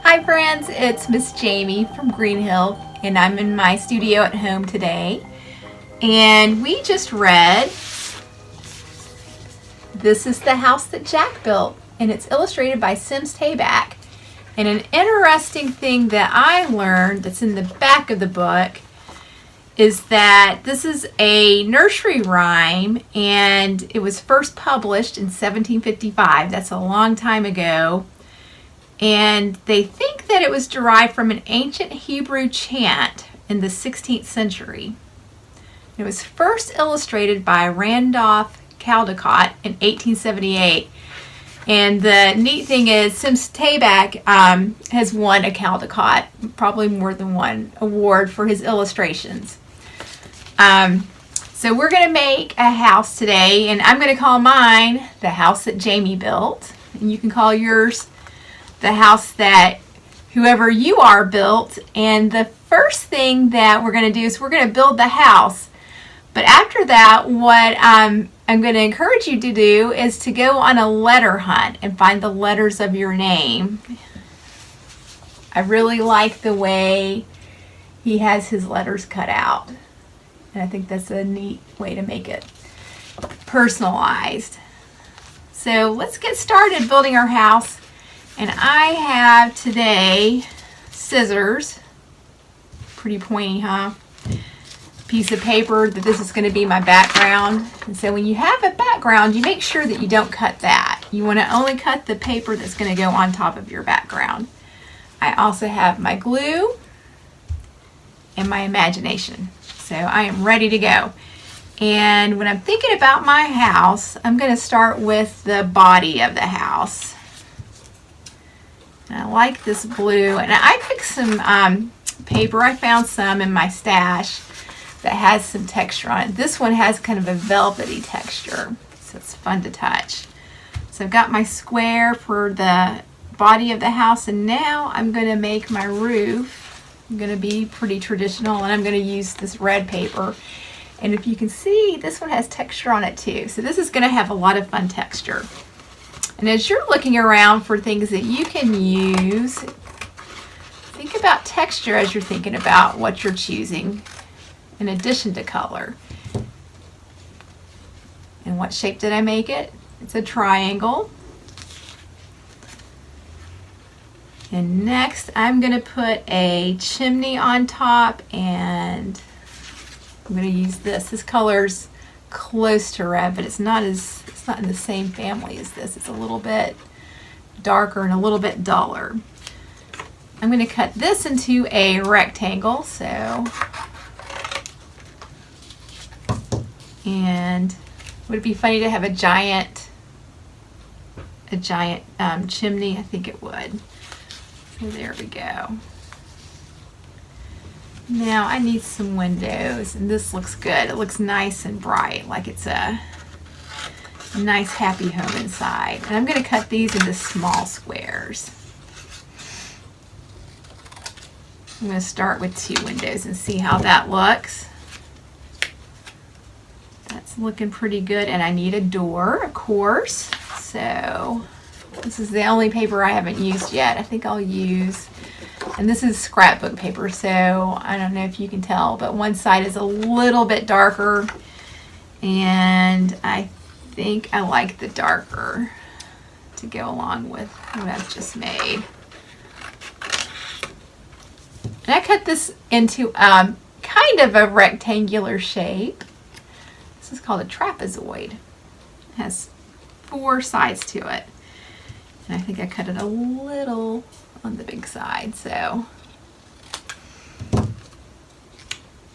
Hi friends, it's Miss Jamie from Greenhill, and I'm in my studio at home today. And we just read This is the House That Jack Built, and it's illustrated by Sims Tabak. And an interesting thing that I learned that's in the back of the book is that this is a nursery rhyme, and it was first published in 1755. That's a long time ago. And they think that it was derived from an ancient Hebrew chant in the 16th century. It was first illustrated by Randolph Caldecott in 1878. And the neat thing is Sims Tabak has won a Caldecott, probably more than one award for his illustrations. So we're going to make a house today, and I'm going to call mine the house that Jamie built. And you can call yours the house that whoever you are built. And the first thing that we're going to do is we're going to build the house. But after that, what I'm going to encourage you to do is to go on a letter hunt and find the letters of your name. I really like the way he has his letters cut out. And I think that's a neat way to make it personalized. So let's get started building our house. And I have today scissors, pretty pointy, huh? Piece of paper that this is going to be my background. And so when you have a background, you make sure that you don't cut that. You want to only cut the paper that's going to go on top of your background. I also have my glue and my imagination. So I am ready to go. And when I'm thinking about my house, I'm going to start with the body of the house. And I like this blue, and I picked some paper. I found some in my stash that has some texture on it. This one has kind of a velvety texture, so it's fun to touch. So I've got my square for the body of the house, and now I'm going to make my roof. I'm going to be pretty traditional, and I'm going to use this red paper. And if you can see, this one has texture on it too. So this is going to have a lot of fun texture. And as you're looking around for things that you can use, think about texture as you're thinking about what you're choosing in addition to color. And what shape did I make it? It's a triangle. And next I'm going to put a chimney on top, and I'm going to use this. This color's close to red, but it's not in the same family as this. It's a little bit darker and a little bit duller. I'm going to cut this into a rectangle, and would it be funny to have a giant chimney? I think it would. So there we go. Now I need some windows, and this looks good. It looks nice and bright, like it's a nice happy home inside. And I'm going to cut these into small squares. I'm going to start with 2 windows and see how that looks. That's looking pretty good, and I need a door, of course. So this is the only paper I haven't used yet. I think I'll use, and this is scrapbook paper, so I don't know if you can tell, but one side is a little bit darker, and I think I like the darker to go along with what I've just made. And I cut this into kind of a rectangular shape. This is called a trapezoid. It has 4 sides to it. And I think I cut it a little on the big side, so.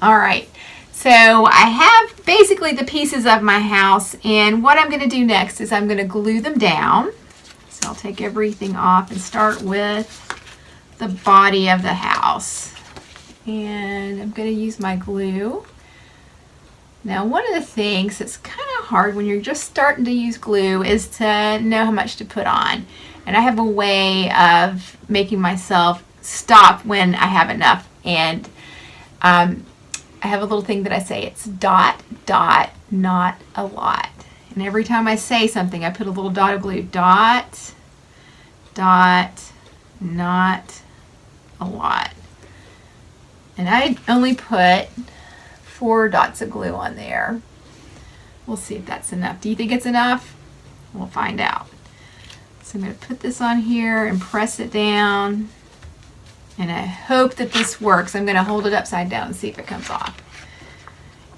All right, so I have basically the pieces of my house, and what I'm going to do next is I'm going to glue them down. So I'll take everything off and start with the body of the house. And I'm going to use my glue. Now, one of the things that's kind of hard when you're just starting to use glue is to know how much to put on. And I have a way of making myself stop when I have enough. And I have a little thing that I say, it's dot, dot, not a lot. And every time I say something, I put a little dot of glue. Dot, dot, not a lot. And I only put 4 dots of glue on there. We'll see if that's enough. Do you think it's enough? We'll find out. So I'm going to put this on here and press it down. And I hope that this works. I'm going to hold it upside down and see if it comes off.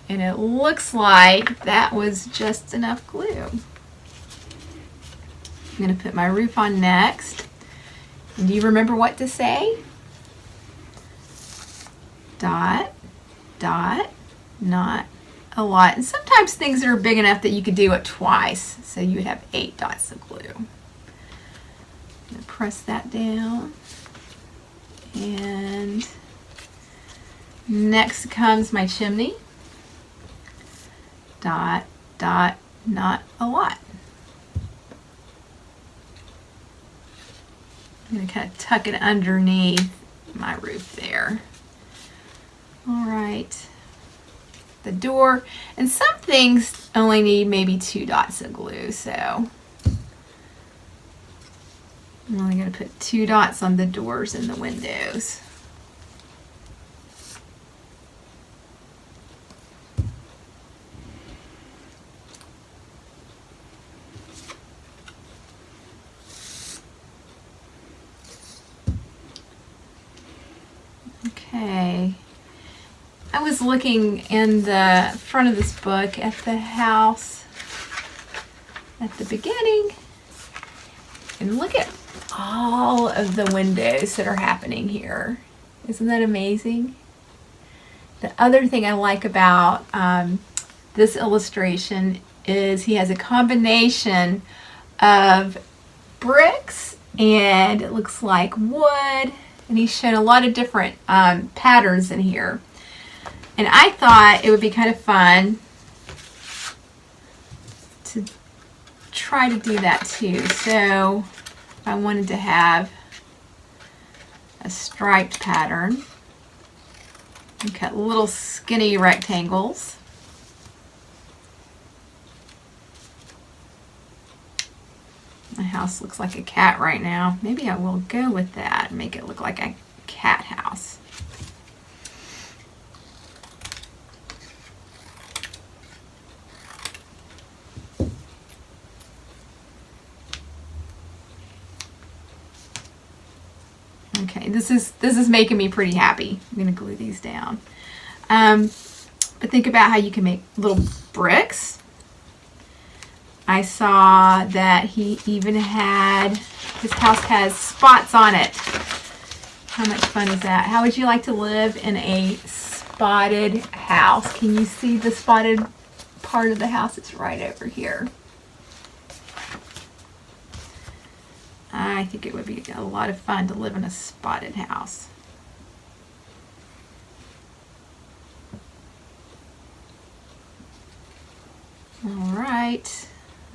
And it looks like that was just enough glue. I'm going to put my roof on next. And do you remember what to say? Dot, dot, not a lot. And sometimes things are big enough that you could do it twice. So you would have 8 dots of glue. I'm going to press that down. And next comes my chimney. Dot, dot, not a lot. I'm going to kind of tuck it underneath my roof there. All right. The door, and some things only need maybe 2 dots of glue, so I'm only going to put 2 dots on the doors and the windows. Okay. I was looking in the front of this book at the house at the beginning, and look at all of the windows that are happening here. Isn't that amazing? The other thing I like about this illustration is he has a combination of bricks and it looks like wood, and he's shown a lot of different patterns in here. And I thought it would be kind of fun to try to do that too. So if I wanted to have a striped pattern, and cut little skinny rectangles. My house looks like a cat right now. Maybe I will go with that and make it look like a cat house. Okay, this is making me pretty happy. I'm gonna glue these down. But think about how you can make little bricks. I saw that he even had, his house has spots on it. How much fun is that? How would you like to live in a spotted house? Can you see the spotted part of the house? It's right over here. I think it would be a lot of fun to live in a spotted house. All right.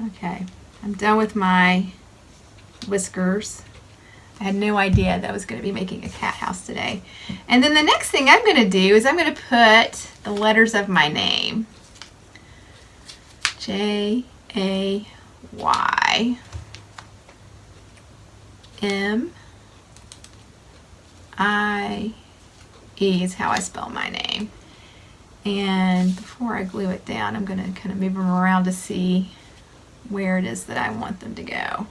Okay, I'm done with my whiskers. I had no idea that I was going to be making a cat house today. And then the next thing I'm going to do is I'm going to put the letters of my name. J-A-Y. M-I-E is how I spell my name. And before I glue it down, I'm going to kind of move them around to see where it is that I want them to go.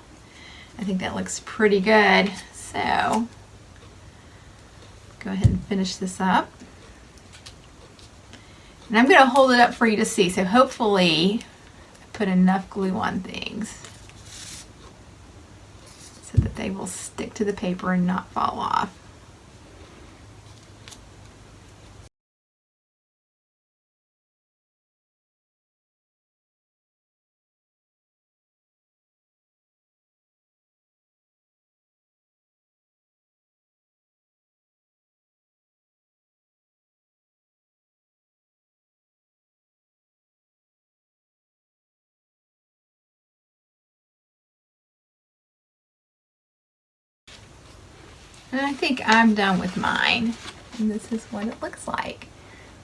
I think that looks pretty good. So go ahead and finish this up. And I'm going to hold it up for you to see. So hopefully I put enough glue on things so that they will stick to the paper and not fall off. And I think I'm done with mine. And this is what it looks like.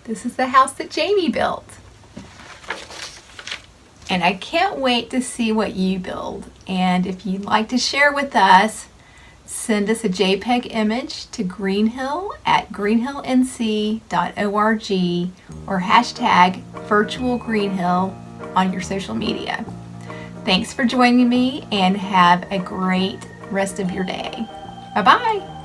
This is the house that Jamie built. And I can't wait to see what you build. And if you'd like to share with us send us a JPEG image to greenhill@greenhillnc.org or hashtag virtualgreenhill on your social media. Thanks for joining me and have a great rest of your day. Bye-bye.